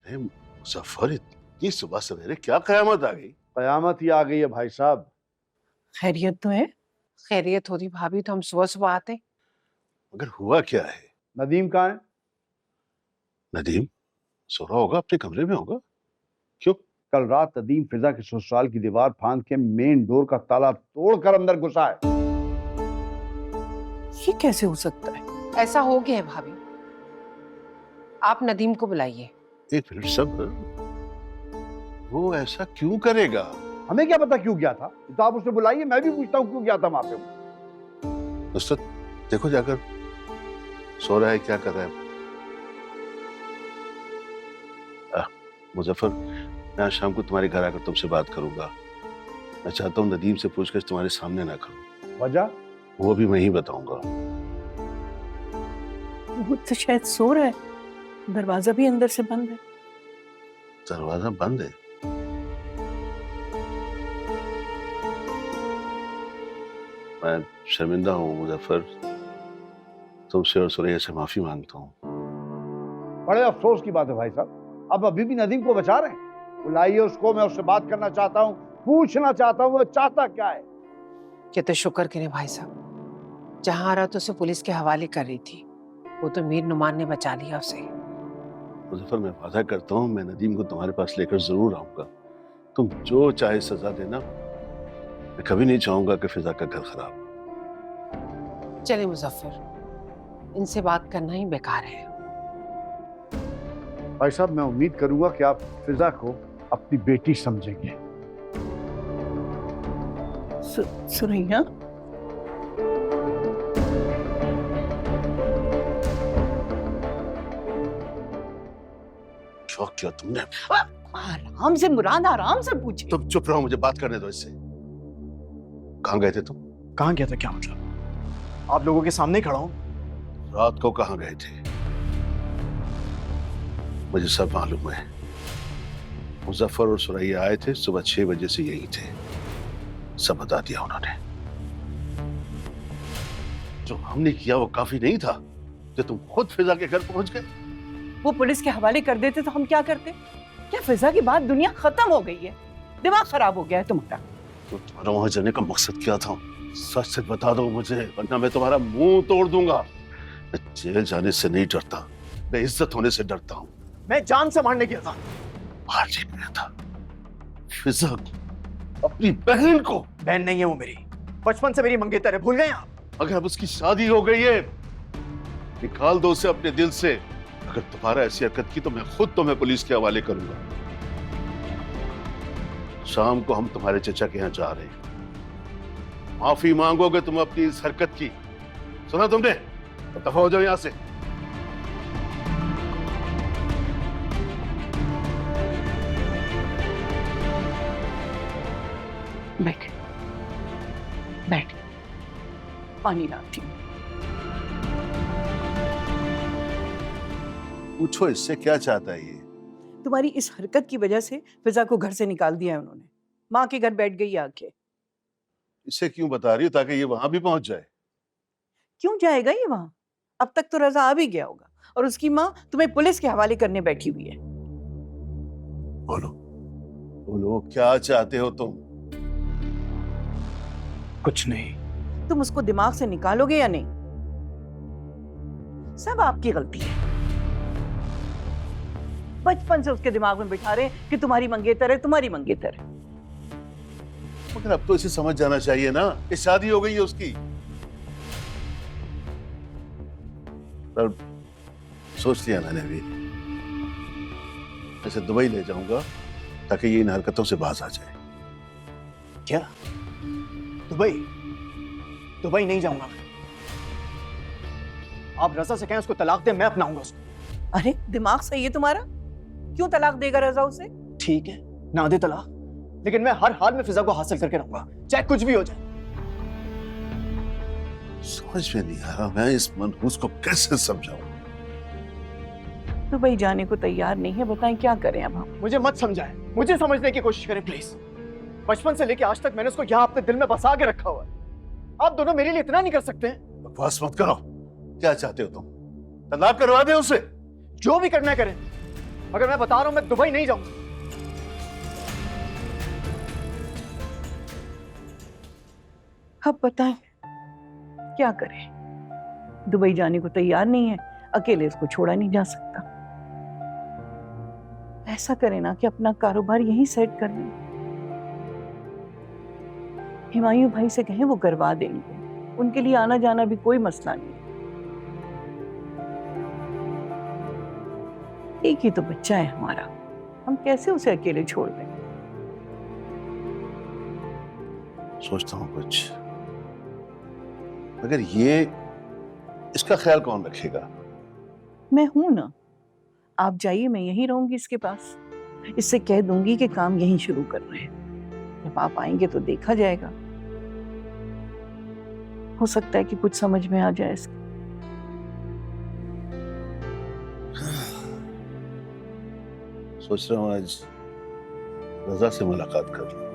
अरे मुजफ्फर, इतनी सुबह सवेरे क्या कयामत आ गई? कयामत ही आ गई है भाई साहब। खैरियत तो है। खैरियत होती भाभी तो हम सुबह सुबह आते। मगर हुआ क्या है? नदीम कहाँ है? नदीम सो रहा होगा, अपने कमरे में होगा। क्यों? कल रात नदीम फिजा के ससुराल की दीवार फांद के मेन डोर का ताला तोड़कर अंदर घुसा है। ये कैसे हो सकता है? ऐसा हो गया है भाभी। आप नदीम को बुलाइए। एक मिनट सब, वो ऐसा क्यों करेगा? हमें क्या पता क्यों गया था? तो आप उसे बुलाइए, मैं भी पूछता हूँ क्यों गया था वहां पे। नुसरत, देखो जाकर, सो रहा है, क्या कर रहा है? मुजफ्फर, मैं आज शाम को तुम्हारे घर आकर तुमसे बात करूंगा। मैं चाहता हूँ नदीम से पूछकर तुम्हारे सामने ना करूं। वजह? वो भी मैं ही बताऊंगा। वो तो शायद सो रहा है, दरवाजा भी अंदर से बंद है। दरवाजा बंद है? मैं शर्मिंदा हूँ मुजफ्फर, तुमसे और सुरैया से माफी मांगता हूँ। बड़े अफसोस की बात है भाई साहब, आप अभी भी नदीम को बचा रहे हैं। बुलाइए उसको, मैं उससे बात करना चाहता हूँ, पूछना चाहता हूँ वो चाहता क्या है। ये तो शुक्र करें भाई साहब, जहां आ रहा तो उसे पुलिस के हवाले कर रही थी, वो तो मीर नुमान ने बचा लिया उसे। मुजफ्फर, मैं वादा करता हूँ मैं नदीम को तुम्हारे पास लेकर जरूर आऊंगा। तुम जो चाहे सजा देना, मैं कभी नहीं चाहूंगा कि फिजा का घर खराब। चले मुजफ्फर, इनसे बात करना ही बेकार है। भाई साहब, मैं उम्मीद करूंगा कि आप फिजा को अपनी बेटी समझेंगे। सुरैया, क्या किया तुमने? आराम से मुराद, आराम से पूछिए। तुम चुप रहो, मुझे बात करने दो इससे। कहाँ गए थे तुम? कहाँ गया था क्या मतलब? आप लोगों के सामने खड़ा हूं। रात को कहाँ गए थे? मुझे सब मालूम है। मुजफ्फर और सुरैया आए थे, सुबह 6 बजे से यही थे। सब बता दिया उन्होंने। जो हमने किया वो काफी नहीं था कि तुम खुद फिजा के घर पहुंच गए? वो पुलिस के हवाले कर देते तो हम क्या करते? क्या फिजा की बात दुनिया खत्म हो गई है? दिमाग खराब हो गया है तुम्हारा। तो तुम्हारा वहां जाने का मकसद क्या था? सच सच बता दो मुझे, वरना मैं तुम्हारा मुंह तोड़ दूंगा। मैं जेल जाने से नहीं डरता, बेइज्जत होने से डरता हूँ। मैं जान से मारने गया था। मारने गया था? फिजा को, अपनी बहन को? बहन नहीं है वो मेरी, बचपन से मेरी मंगेतर है, भूल गए आप? अगर अब उसकी शादी हो गई है, निकाल दो उसे अपने दिल से। अगर दोबारा ऐसी हरकत की तो मैं खुद तुम्हें पुलिस के हवाले करूंगा। शाम को हम तुम्हारे चचा के यहाँ जा रहे हैं। माफी मांगोगे तुम अपनी इस हरकत की, सुना तुमने? दफा हो जाओ यहां से। बैठ बैठ, पानी लाती हूँ। पूछो इससे क्या चाहता है ये? तुम्हारी इस हरकत की वजह से फिजा को घर से निकाल दिया है उन्होंने। माँ के घर बैठ गई आके। इसे क्यों बता रही हो ताकि ये वहां भी पहुंच जाए? क्यों जाएगा ये वहां? अब तक तो रजा आ भी गया होगा, और उसकी माँ तुम्हें पुलिस के हवाले करने बैठी हुई है। बोलो बोलो, क्या चाहते हो तुम? कुछ नहीं। तुम उसको दिमाग से निकालोगे या नहीं? सब आपकी गलती है। बचपन से उसके दिमाग में बिठा रहे कि तुम्हारी मंगेतर है, तुम्हारी मंगेतर है। मगर अब तो इसे समझ जाना चाहिए ना कि शादी हो गई है उसकी। पर सोच लिया मैंने भी, इसे दुबई ले जाऊंगा ताकि ये इन हरकतों से बाज आ जाए। क्या? दुबई? दुबई नहीं जाऊंगा मैं। आप रजा से कहें उसको तलाक दे, मैं अपनाऊंगा उसको। अरे दिमाग सही है तुम्हारा? क्यों तलाक देगा रजा उसे? ठीक है, ना दे तलाक, लेकिन मैं हर हाल में फिजा को हासिल करके रहूंगा, चाहे कुछ भी हो जाए। समझ में नहीं आ रहा मैं इस मनहूस को कैसे समझाऊं। दुबई जाने को तैयार नहीं है, बताएं क्या करें अब हम? मुझे मत समझाएं, मुझे समझने की कोशिश करें प्लीज। बचपन से लेके आज तक मैंने उसको यहाँ अपने दिल में बसा के रखा हुआ है। आप दोनों मेरे लिए इतना नहीं कर सकते हैं? बकवास मत करो। क्या चाहते हो तुम? तलाक करवा दे उसे? जो भी करना है करें, मगर मैं बता रहा हूं मैं दुबई नहीं जाऊंगा। अब बताएं क्या करें? दुबई जाने को तैयार नहीं है, अकेले उसको छोड़ा नहीं जा सकता। ऐसा करें ना कि अपना कारोबार यहीं सेट कर लें। हिमायूं भाई से कहें वो करवा देंगे, उनके लिए आना जाना भी कोई मसला नहीं। एक ही तो बच्चा है हमारा, हम कैसे उसे अकेले छोड़ दें? सोचता हूँ कुछ, मगर ये इसका ख्याल कौन रखेगा? मैं हूं ना, आप जाइए, मैं यहीं रहूंगी इसके पास। इससे कह दूंगी कि काम यहीं शुरू कर रहे हैं। जब आप आएंगे तो देखा जाएगा, हो सकता है कि कुछ समझ में आ जाए इसके। सोच रहा हूँ आज रजा से मुलाकात कर लूं।